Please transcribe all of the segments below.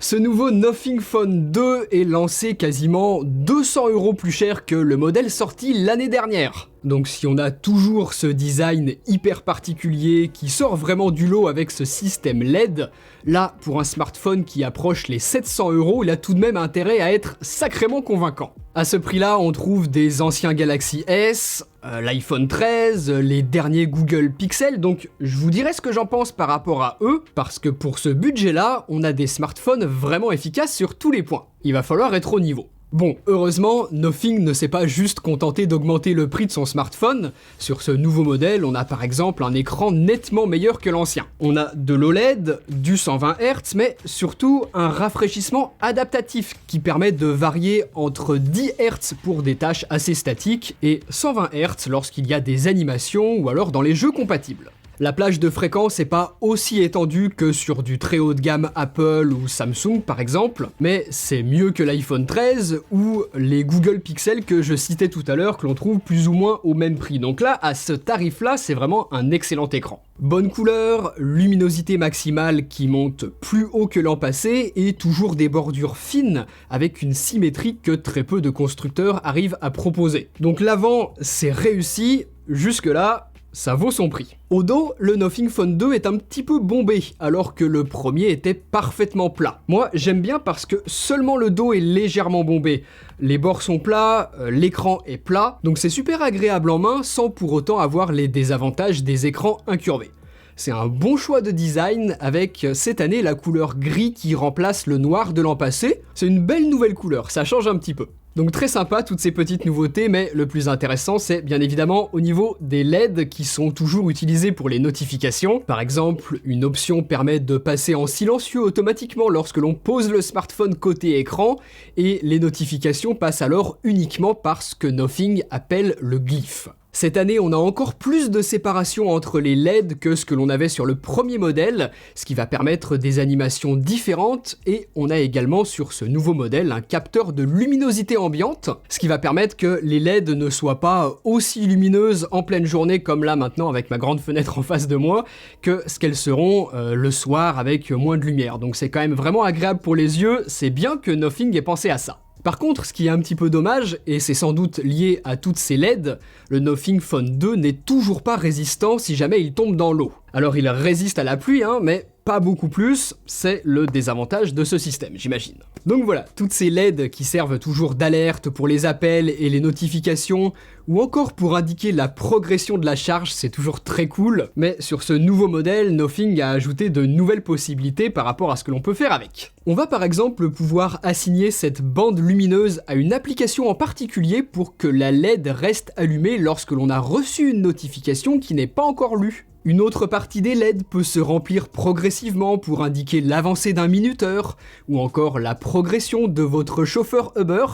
Ce nouveau Nothing Phone 2 est lancé quasiment 200 € plus cher que le modèle sorti l'année dernière. Donc si on a toujours ce design hyper particulier qui sort vraiment du lot avec ce système LED, là pour un smartphone qui approche les 700 €, il a tout de même intérêt à être sacrément convaincant. À ce prix-là, on trouve des anciens Galaxy S, l'iPhone 13, les derniers Google Pixel, donc je vous dirai ce que j'en pense par rapport à eux, parce que pour ce budget-là, on a des smartphones vraiment efficaces sur tous les points. Il va falloir être au niveau. Bon, heureusement, Nothing ne s'est pas juste contenté d'augmenter le prix de son smartphone. Sur ce nouveau modèle, on a par exemple un écran nettement meilleur que l'ancien. On a de l'OLED, du 120 Hz, mais surtout un rafraîchissement adaptatif qui permet de varier entre 10 Hz pour des tâches assez statiques et 120 Hz lorsqu'il y a des animations ou alors dans les jeux compatibles. La plage de fréquence n'est pas aussi étendue que sur du très haut de gamme Apple ou Samsung par exemple, mais c'est mieux que l'iPhone 13 ou les Google Pixel que je citais tout à l'heure que l'on trouve plus ou moins au même prix. Donc là, à ce tarif-là, c'est vraiment un excellent écran. Bonne couleur, luminosité maximale qui monte plus haut que l'an passé et toujours des bordures fines avec une symétrie que très peu de constructeurs arrivent à proposer. Donc l'avant, c'est réussi, jusque-là, ça vaut son prix. Au dos, le Nothing Phone 2 est un petit peu bombé, alors que le premier était parfaitement plat. Moi, j'aime bien parce que seulement le dos est légèrement bombé. Les bords sont plats, l'écran est plat, donc c'est super agréable en main sans pour autant avoir les désavantages des écrans incurvés. C'est un bon choix de design avec cette année la couleur gris qui remplace le noir de l'an passé. C'est une belle nouvelle couleur, ça change un petit peu. Donc très sympa toutes ces petites nouveautés, mais le plus intéressant c'est bien évidemment au niveau des LED qui sont toujours utilisés pour les notifications. Par exemple, une option permet de passer en silencieux automatiquement lorsque l'on pose le smartphone côté écran et les notifications passent alors uniquement par ce que Nothing appelle le glyphe. Cette année, on a encore plus de séparation entre les LED que ce que l'on avait sur le premier modèle, ce qui va permettre des animations différentes, et on a également sur ce nouveau modèle un capteur de luminosité ambiante, ce qui va permettre que les LED ne soient pas aussi lumineuses en pleine journée comme là maintenant avec ma grande fenêtre en face de moi, que ce qu'elles seront le soir avec moins de lumière. Donc c'est quand même vraiment agréable pour les yeux, c'est bien que Nothing ait pensé à ça. Par contre, ce qui est un petit peu dommage, et c'est sans doute lié à toutes ces LED, le Nothing Phone 2 n'est toujours pas résistant si jamais il tombe dans l'eau. Alors il résiste à la pluie, mais pas beaucoup plus, c'est le désavantage de ce système, j'imagine. Donc voilà, toutes ces LED qui servent toujours d'alerte pour les appels et les notifications, ou encore pour indiquer la progression de la charge, c'est toujours très cool, mais sur ce nouveau modèle, Nothing a ajouté de nouvelles possibilités par rapport à ce que l'on peut faire avec. On va par exemple pouvoir assigner cette bande lumineuse à une application en particulier pour que la LED reste allumée lorsque l'on a reçu une notification qui n'est pas encore lue. Une autre partie des LED peut se remplir progressivement pour indiquer l'avancée d'un minuteur, ou encore la progression de votre chauffeur Uber.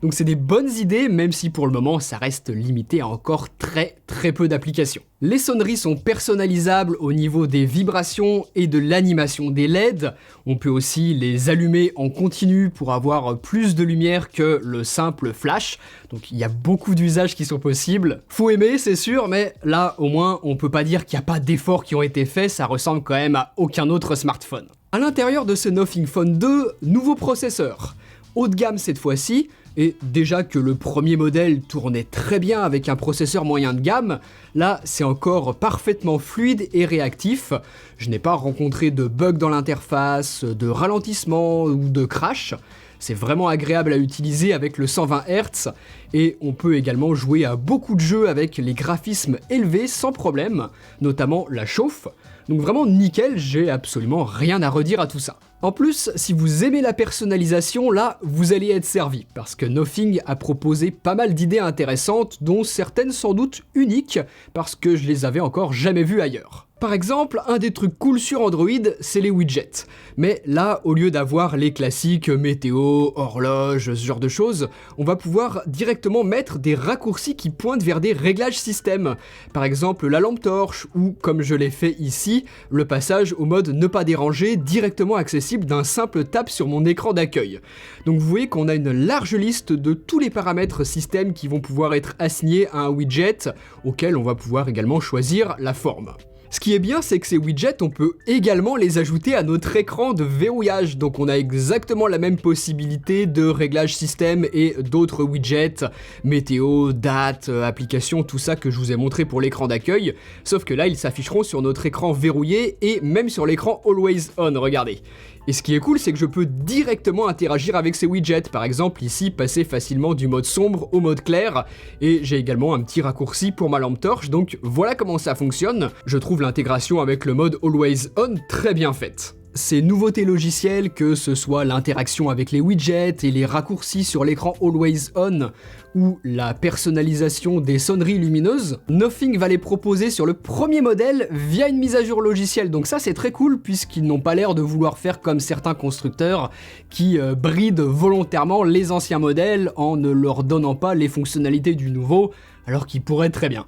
Donc c'est des bonnes idées, même si pour le moment ça reste limité à encore très peu d'applications. Les sonneries sont personnalisables au niveau des vibrations et de l'animation des LED. On peut aussi les allumer en continu pour avoir plus de lumière que le simple flash. Donc il y a beaucoup d'usages qui sont possibles. Faut aimer, c'est sûr, mais là au moins on peut pas dire qu'il n'y a pas d'efforts qui ont été faits, ça ressemble quand même à aucun autre smartphone. À l'intérieur de ce Nothing Phone 2, nouveau processeur. Haut de gamme cette fois-ci, et déjà que le premier modèle tournait très bien avec un processeur moyen de gamme, là c'est encore parfaitement fluide et réactif. Je n'ai pas rencontré de bugs dans l'interface, de ralentissement ou de crash. C'est vraiment agréable à utiliser avec le 120 Hz et on peut également jouer à beaucoup de jeux avec les graphismes élevés sans problème, notamment la chauffe. Donc vraiment nickel, j'ai absolument rien à redire à tout ça. En plus, si vous aimez la personnalisation, là, vous allez être servi, parce que Nothing a proposé pas mal d'idées intéressantes, dont certaines sans doute uniques, parce que je les avais encore jamais vues ailleurs. Par exemple, un des trucs cool sur Android, c'est les widgets. Mais là, au lieu d'avoir les classiques météo, horloge, ce genre de choses, on va pouvoir directement mettre des raccourcis qui pointent vers des réglages système. Par exemple, la lampe torche, ou comme je l'ai fait ici, le passage au mode ne pas déranger, directement accessible d'un simple tap sur mon écran d'accueil. Donc vous voyez qu'on a une large liste de tous les paramètres système qui vont pouvoir être assignés à un widget, auquel on va pouvoir également choisir la forme. Ce qui est bien, c'est que ces widgets, on peut également les ajouter à notre écran de verrouillage, donc on a exactement la même possibilité de réglage système et d'autres widgets, météo, date, applications, tout ça que je vous ai montré pour l'écran d'accueil, sauf que là ils s'afficheront sur notre écran verrouillé et même sur l'écran Always On, regardez. Et ce qui est cool, c'est que je peux directement interagir avec ces widgets, par exemple ici passer facilement du mode sombre au mode clair, et j'ai également un petit raccourci pour ma lampe torche, donc voilà comment ça fonctionne. Je trouve l'intégration avec le mode Always On très bien faite. Ces nouveautés logicielles, que ce soit l'interaction avec les widgets et les raccourcis sur l'écran Always On ou la personnalisation des sonneries lumineuses, Nothing va les proposer sur le premier modèle via une mise à jour logicielle. Donc ça c'est très cool puisqu'ils n'ont pas l'air de vouloir faire comme certains constructeurs qui brident volontairement les anciens modèles en ne leur donnant pas les fonctionnalités du nouveau alors qu'ils pourraient très bien.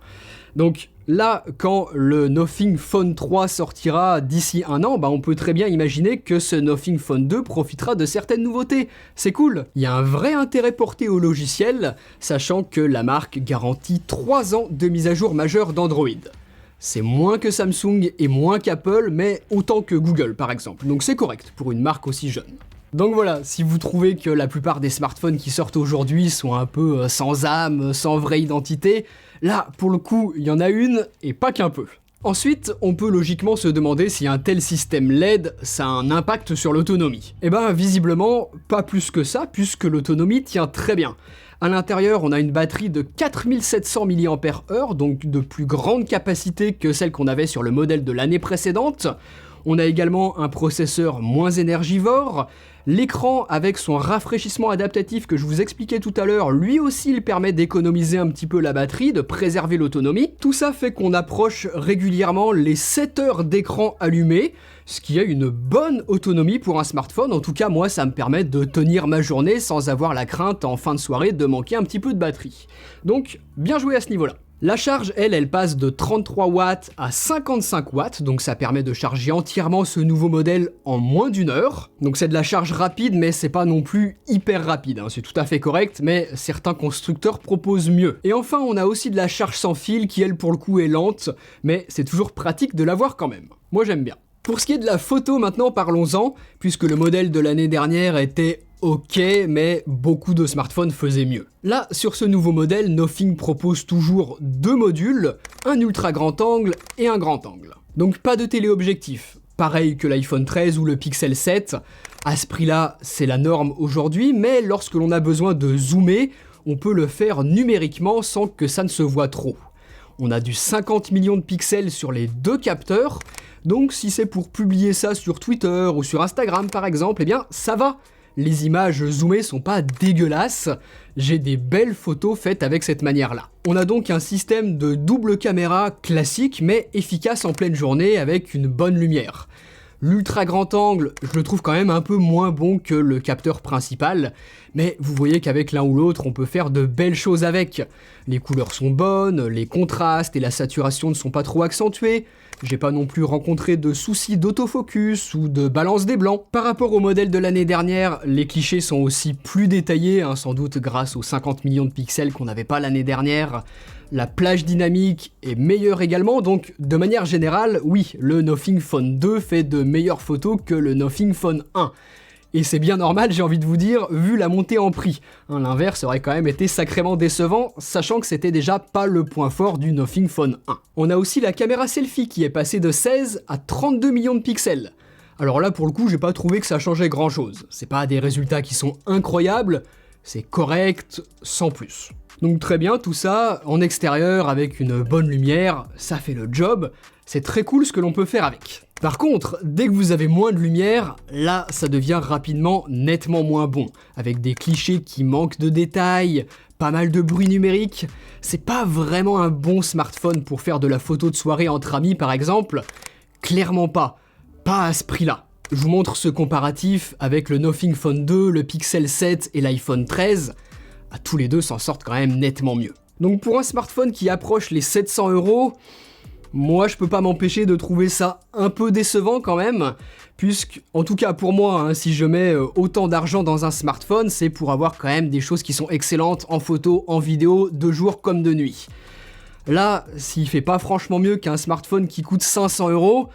Donc là, quand le Nothing Phone 3 sortira d'ici un an, on peut très bien imaginer que ce Nothing Phone 2 profitera de certaines nouveautés. C'est cool. Il y a un vrai intérêt porté au logiciel, sachant que la marque garantit 3 ans de mise à jour majeure d'Android. C'est moins que Samsung et moins qu'Apple, mais autant que Google par exemple. Donc c'est correct pour une marque aussi jeune. Donc voilà, si vous trouvez que la plupart des smartphones qui sortent aujourd'hui sont un peu sans âme, sans vraie identité, là, pour le coup, il y en a une, et pas qu'un peu. Ensuite, on peut logiquement se demander si un tel système LED, ça a un impact sur l'autonomie. Eh ben, visiblement, pas plus que ça, puisque l'autonomie tient très bien. À l'intérieur, on a une batterie de 4700 mAh, donc de plus grande capacité que celle qu'on avait sur le modèle de l'année précédente. On a également un processeur moins énergivore. L'écran avec son rafraîchissement adaptatif que je vous expliquais tout à l'heure, lui aussi il permet d'économiser un petit peu la batterie, de préserver l'autonomie. Tout ça fait qu'on approche régulièrement les 7 heures d'écran allumé, ce qui est une bonne autonomie pour un smartphone. En tout cas moi ça me permet de tenir ma journée sans avoir la crainte en fin de soirée de manquer un petit peu de batterie. Donc bien joué à ce niveau-là. La charge, elle passe de 33 watts à 55 watts, donc ça permet de charger entièrement ce nouveau modèle en moins d'une heure. Donc c'est de la charge rapide, mais c'est pas non plus hyper rapide, hein. C'est tout à fait correct, mais certains constructeurs proposent mieux. Et enfin, on a aussi de la charge sans fil qui, elle, pour le coup, est lente, mais c'est toujours pratique de l'avoir quand même. Moi, j'aime bien. Pour ce qui est de la photo, maintenant, parlons-en, puisque le modèle de l'année dernière était ok, mais beaucoup de smartphones faisaient mieux. Là, sur ce nouveau modèle, Nothing propose toujours 2 modules, un ultra grand angle et un grand angle. Donc pas de téléobjectif, pareil que l'iPhone 13 ou le Pixel 7. À ce prix-là, c'est la norme aujourd'hui, mais lorsque l'on a besoin de zoomer, on peut le faire numériquement sans que ça ne se voit trop. On a du 50 millions de pixels sur les 2 capteurs, donc si c'est pour publier ça sur Twitter ou sur Instagram par exemple, eh bien ça va. Les images zoomées sont pas dégueulasses, j'ai des belles photos faites avec cette manière-là. On a donc un système de double caméra classique mais efficace en pleine journée avec une bonne lumière. L'ultra grand angle, je le trouve quand même un peu moins bon que le capteur principal, mais vous voyez qu'avec l'un ou l'autre, on peut faire de belles choses avec. Les couleurs sont bonnes, les contrastes et la saturation ne sont pas trop accentués. J'ai pas non plus rencontré de soucis d'autofocus ou de balance des blancs. Par rapport au modèle de l'année dernière, les clichés sont aussi plus détaillés, sans doute grâce aux 50 millions de pixels qu'on n'avait pas l'année dernière. La plage dynamique est meilleure également, donc de manière générale, oui, le Nothing Phone 2 fait de meilleures photos que le Nothing Phone 1. Et c'est bien normal, j'ai envie de vous dire, vu la montée en prix. L'inverse aurait quand même été sacrément décevant, sachant que c'était déjà pas le point fort du Nothing Phone 1. On a aussi la caméra selfie qui est passée de 16 à 32 millions de pixels. Alors là, pour le coup, j'ai pas trouvé que ça changeait grand chose. C'est pas des résultats qui sont incroyables, c'est correct, sans plus. Donc très bien, tout ça, en extérieur, avec une bonne lumière, ça fait le job, c'est très cool ce que l'on peut faire avec. Par contre, dès que vous avez moins de lumière, là, ça devient rapidement nettement moins bon, avec des clichés qui manquent de détails, pas mal de bruit numérique. C'est pas vraiment un bon smartphone pour faire de la photo de soirée entre amis, par exemple. Clairement pas. Pas à ce prix-là. Je vous montre ce comparatif avec le Nothing Phone 2, le Pixel 7 et l'iPhone 13. Tous les deux s'en sortent quand même nettement mieux. Donc pour un smartphone qui approche les 700 €, moi je peux pas m'empêcher de trouver ça un peu décevant quand même, puisque, en tout cas pour moi, si je mets autant d'argent dans un smartphone, c'est pour avoir quand même des choses qui sont excellentes en photo, en vidéo, de jour comme de nuit. Là, s'il fait pas franchement mieux qu'un smartphone qui coûte 500 €,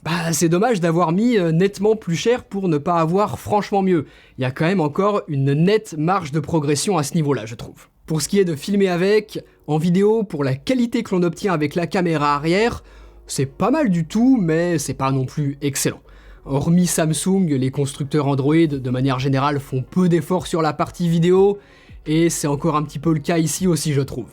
bah c'est dommage d'avoir mis nettement plus cher pour ne pas avoir franchement mieux. Il y a quand même encore une nette marge de progression à ce niveau-là, je trouve. Pour ce qui est de filmer avec, en vidéo, pour la qualité que l'on obtient avec la caméra arrière, c'est pas mal du tout, mais c'est pas non plus excellent. Hormis Samsung, les constructeurs Android, de manière générale, font peu d'efforts sur la partie vidéo, et c'est encore un petit peu le cas ici aussi, je trouve.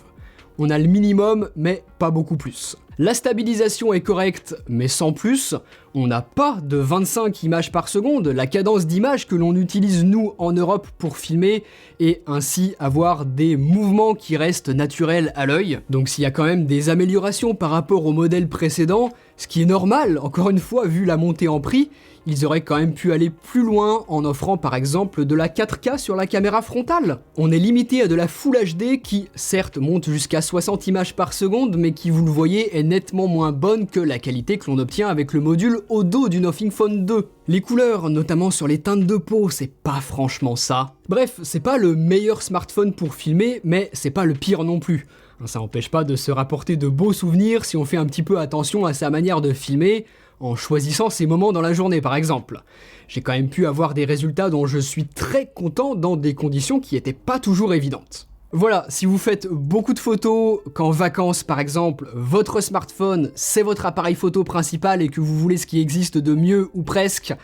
On a le minimum, mais pas beaucoup plus. La stabilisation est correcte, mais sans plus. On n'a pas de 25 images par seconde, la cadence d'image que l'on utilise nous en Europe pour filmer, et ainsi avoir des mouvements qui restent naturels à l'œil. Donc s'il y a quand même des améliorations par rapport au modèle précédent, ce qui est normal, encore une fois, vu la montée en prix, ils auraient quand même pu aller plus loin en offrant par exemple de la 4K sur la caméra frontale. On est limité à de la Full HD qui, certes, monte jusqu'à 60 images par seconde, mais qui, vous le voyez, est nettement moins bonne que la qualité que l'on obtient avec le module au dos du Nothing Phone 2. Les couleurs, notamment sur les teintes de peau, c'est pas franchement ça. Bref, c'est pas le meilleur smartphone pour filmer, mais c'est pas le pire non plus. Ça n'empêche pas de se rapporter de beaux souvenirs si on fait un petit peu attention à sa manière de filmer, en choisissant ses moments dans la journée par exemple. J'ai quand même pu avoir des résultats dont je suis très content dans des conditions qui étaient pas toujours évidentes. Voilà, si vous faites beaucoup de photos, qu'en vacances par exemple, votre smartphone c'est votre appareil photo principal et que vous voulez ce qui existe de mieux ou presque,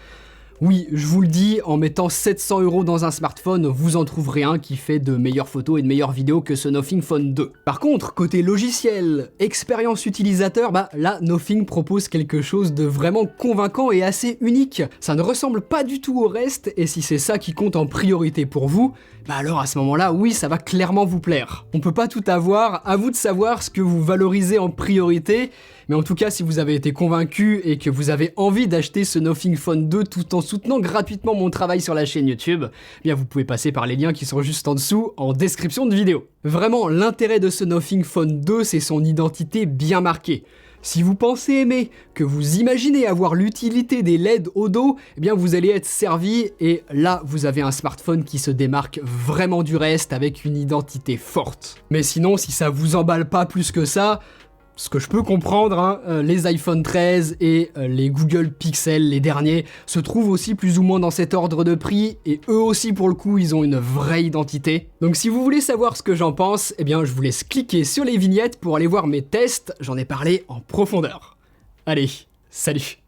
oui, je vous le dis, en mettant 700 € dans un smartphone, vous en trouverez un qui fait de meilleures photos et de meilleures vidéos que ce Nothing Phone 2. Par contre, côté logiciel, expérience utilisateur, là, Nothing propose quelque chose de vraiment convaincant et assez unique. Ça ne ressemble pas du tout au reste, et si c'est ça qui compte en priorité pour vous, alors à ce moment-là, oui, ça va clairement vous plaire. On peut pas tout avoir, à vous de savoir ce que vous valorisez en priorité, mais en tout cas, si vous avez été convaincu et que vous avez envie d'acheter ce Nothing Phone 2 tout en soutenant gratuitement mon travail sur la chaîne YouTube, bien vous pouvez passer par les liens qui sont juste en dessous en description de vidéo. Vraiment, l'intérêt de ce Nothing Phone 2, c'est son identité bien marquée. Si vous pensez aimer, que vous imaginez avoir l'utilité des LED au dos, eh bien vous allez être servi et là vous avez un smartphone qui se démarque vraiment du reste avec une identité forte. Mais sinon, si ça vous emballe pas plus que ça, ce que je peux comprendre, les iPhone 13 et les Google Pixel, les derniers, se trouvent aussi plus ou moins dans cet ordre de prix, et eux aussi pour le coup, ils ont une vraie identité. Donc si vous voulez savoir ce que j'en pense, eh bien je vous laisse cliquer sur les vignettes pour aller voir mes tests, j'en ai parlé en profondeur. Allez, salut!